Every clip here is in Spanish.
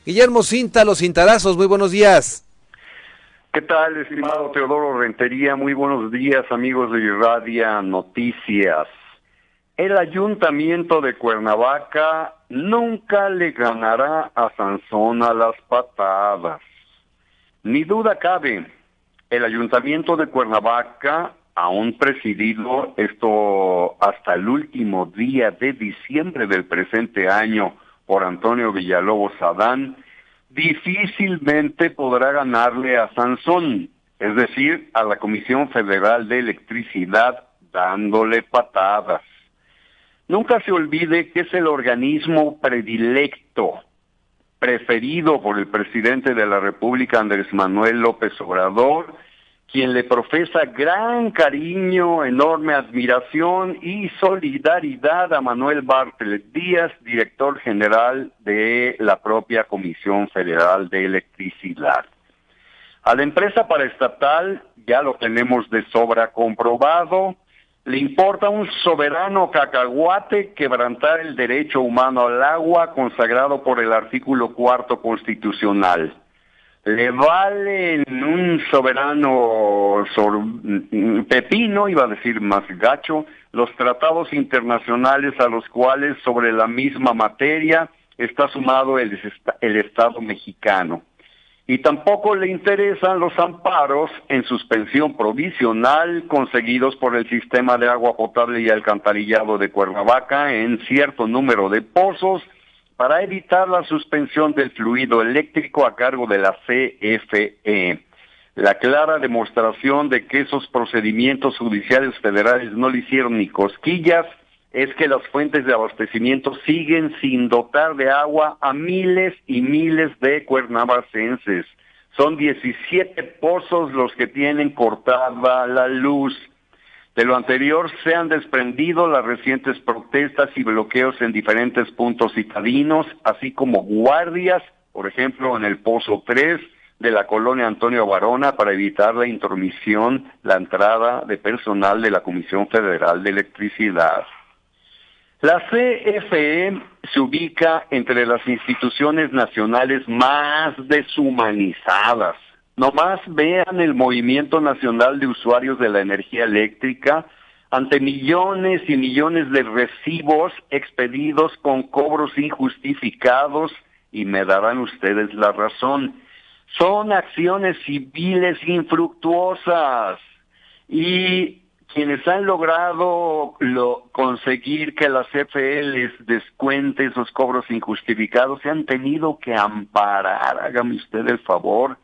Guillermo Cinta, los Cintarazos, muy buenos días. ¿Qué tal, estimado Teodoro Rentería? Muy buenos días, amigos de Irradia Noticias. El Ayuntamiento de Cuernavaca nunca le ganará a Sansón a las patadas. Ni duda cabe, el Ayuntamiento de Cuernavaca, aún presidido esto hasta el último día de diciembre del presente año por Antonio Villalobos Adán, difícilmente podrá ganarle a Sansón, es decir, a la Comisión Federal de Electricidad, dándole patadas. Nunca se olvide que es el organismo predilecto, preferido por el presidente de la República, Andrés Manuel López Obrador, quien le profesa gran cariño, enorme admiración y solidaridad a Manuel Bartlett Díaz, director general de la propia Comisión Federal de Electricidad. A la empresa paraestatal, ya lo tenemos de sobra comprobado, le importa un soberano cacahuate quebrantar el derecho humano al agua consagrado por el artículo 4 constitucional. Le valen un soberano pepino, iba a decir más gacho, los tratados internacionales a los cuales sobre la misma materia está sumado el Estado mexicano. Y tampoco le interesan los amparos en suspensión provisional conseguidos por el sistema de agua potable y alcantarillado de Cuernavaca en cierto número de pozos, para evitar la suspensión del fluido eléctrico a cargo de la CFE. La clara demostración de que esos procedimientos judiciales federales no le hicieron ni cosquillas es que las fuentes de abastecimiento siguen sin dotar de agua a miles y miles de cuernavacenses. Son 17 pozos los que tienen cortada la luz. De lo anterior se han desprendido las recientes protestas y bloqueos en diferentes puntos citadinos, así como guardias, por ejemplo, en el Pozo 3 de la colonia Antonio Varona, para evitar la intromisión, la entrada de personal de la Comisión Federal de Electricidad. La CFE se ubica entre las instituciones nacionales más deshumanizadas. Nomás vean el Movimiento Nacional de Usuarios de la Energía Eléctrica ante millones y millones de recibos expedidos con cobros injustificados, y me darán ustedes la razón. Son acciones civiles infructuosas, y quienes han logrado conseguir que la CFE les descuente esos cobros injustificados se han tenido que amparar, hágame usted el favor.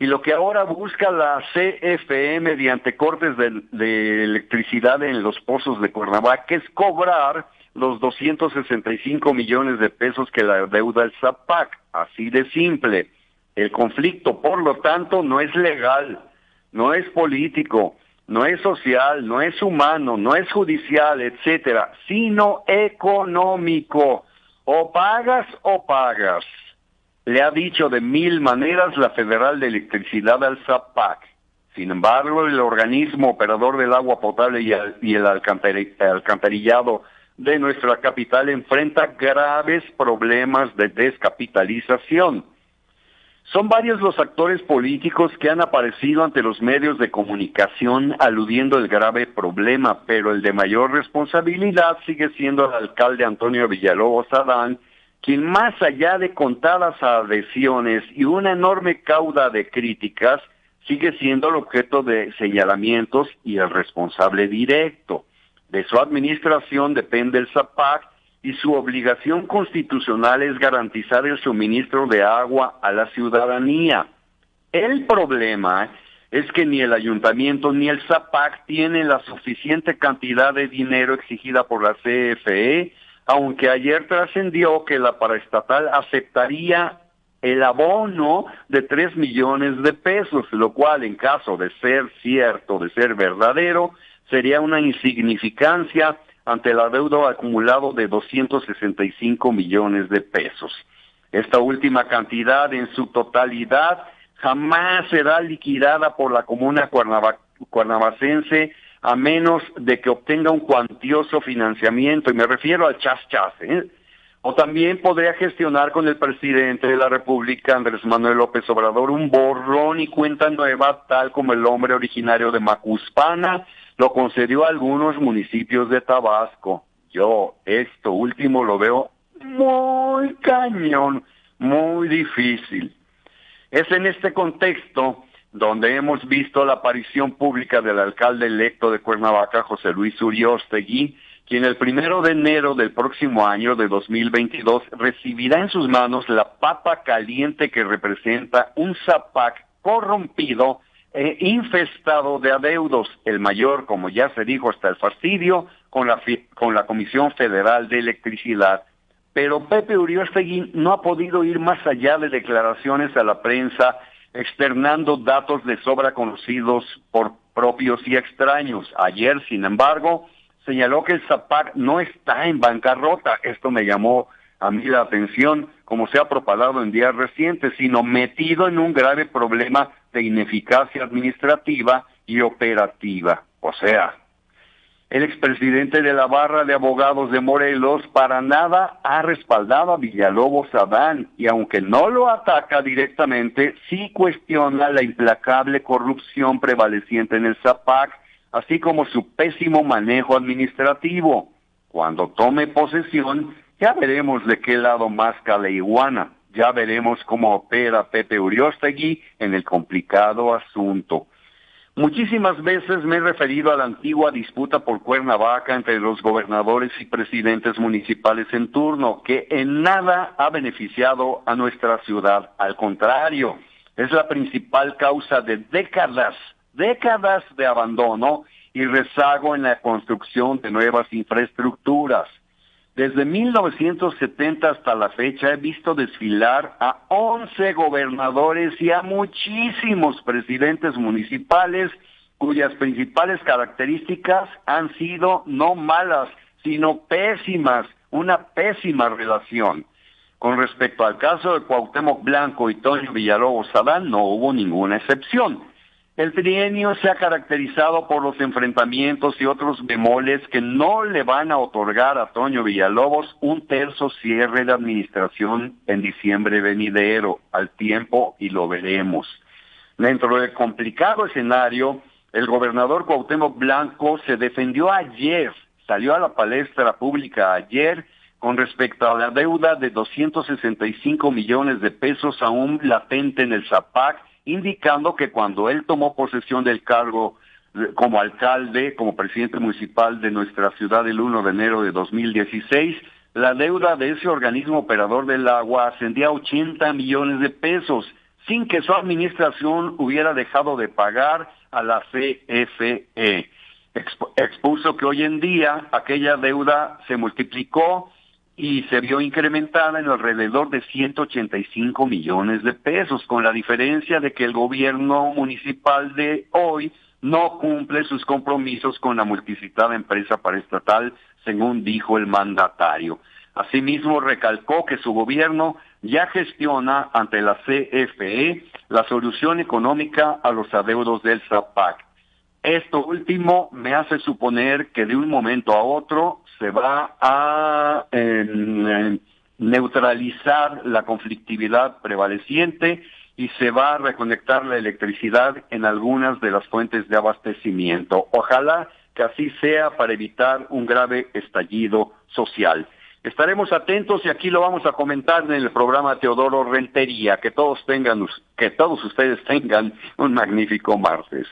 Y lo que ahora busca la CFE mediante cortes de electricidad en los pozos de Cuernavaca es cobrar los 265 millones de pesos que la deuda el ZAPAC, así de simple. El conflicto, por lo tanto, no es legal, no es político, no es social, no es humano, no es judicial, etcétera, sino económico. O pagas o pagas. Le ha dicho de mil maneras la Federal de Electricidad al ZAPAC. Sin embargo, el organismo operador del agua potable y el alcantarillado de nuestra capital enfrenta graves problemas de descapitalización. Son varios los actores políticos que han aparecido ante los medios de comunicación aludiendo el grave problema, pero el de mayor responsabilidad sigue siendo el alcalde Antonio Villalobos Adán, quien más allá de contadas adhesiones y una enorme cauda de críticas, sigue siendo el objeto de señalamientos y el responsable directo. De su administración depende el ZAPAC y su obligación constitucional es garantizar el suministro de agua a la ciudadanía. El problema es que ni el ayuntamiento ni el ZAPAC tienen la suficiente cantidad de dinero exigida por la CFE, aunque ayer trascendió que la paraestatal aceptaría el abono de 3 millones de pesos, lo cual en caso de ser cierto, de ser verdadero, sería una insignificancia ante la deuda acumulado de 265 millones de pesos. Esta última cantidad en su totalidad jamás será liquidada por la comuna cuernavacense a menos de que obtenga un cuantioso financiamiento, y me refiero al chas-chas, O también podría gestionar con el presidente de la República, Andrés Manuel López Obrador, un borrón y cuenta nueva, tal como el hombre originario de Macuspana lo concedió a algunos municipios de Tabasco. Yo esto último lo veo muy cañón, muy difícil. Es en este contexto donde hemos visto la aparición pública del alcalde electo de Cuernavaca, José Luis Uriostegui, quien el 1 de enero del próximo año de 2022 recibirá en sus manos la papa caliente que representa un Zapac corrompido e infestado de adeudos, el mayor, como ya se dijo, hasta el fastidio, con la Comisión Federal de Electricidad. Pero Pepe Uriostegui no ha podido ir más allá de declaraciones a la prensa, externando datos de sobra conocidos por propios y extraños. Ayer, sin embargo, señaló que el Zapac no está en bancarrota. Esto me llamó a mí la atención, como se ha propagado en días recientes, sino metido en un grave problema de ineficacia administrativa y operativa. O sea, el expresidente de la Barra de Abogados de Morelos para nada ha respaldado a Villalobos Adán, y aunque no lo ataca directamente, sí cuestiona la implacable corrupción prevaleciente en el Zapac, así como su pésimo manejo administrativo. Cuando tome posesión, ya veremos de qué lado masca la iguana, ya veremos cómo opera Pepe Uriostegui en el complicado asunto. Muchísimas veces me he referido a la antigua disputa por Cuernavaca entre los gobernadores y presidentes municipales en turno, que en nada ha beneficiado a nuestra ciudad. Al contrario, es la principal causa de décadas de abandono y rezago en la construcción de nuevas infraestructuras. Desde 1970 hasta la fecha he visto desfilar a 11 gobernadores y a muchísimos presidentes municipales cuyas principales características han sido no malas, sino pésimas, una pésima relación. Con respecto al caso de Cuauhtémoc Blanco y Toño Villalobos Adán, no hubo ninguna excepción. El trienio se ha caracterizado por los enfrentamientos y otros bemoles que no le van a otorgar a Toño Villalobos un terzo cierre de administración en diciembre venidero, al tiempo, y lo veremos. Dentro del complicado escenario, el gobernador Cuauhtémoc Blanco se defendió ayer, salió a la palestra pública ayer con respecto a la deuda de 265 millones de pesos aún latente en el Zapac, indicando que cuando él tomó posesión del cargo como alcalde, como presidente municipal de nuestra ciudad el 1 de enero de 2016, la deuda de ese organismo operador del agua ascendía a 80 millones de pesos, sin que su administración hubiera dejado de pagar a la CFE. Expuso que hoy en día aquella deuda se multiplicó y se vio incrementada en alrededor de 185 millones de pesos, con la diferencia de que el gobierno municipal de hoy no cumple sus compromisos con la multicitada empresa paraestatal, según dijo el mandatario. Asimismo, recalcó que su gobierno ya gestiona ante la CFE la solución económica a los adeudos del Zapac. Esto último me hace suponer que de un momento a otro se va a neutralizar la conflictividad prevaleciente y se va a reconectar la electricidad en algunas de las fuentes de abastecimiento. Ojalá que así sea para evitar un grave estallido social. Estaremos atentos y aquí lo vamos a comentar en el programa Teodoro Rentería. Que todos ustedes tengan un magnífico martes.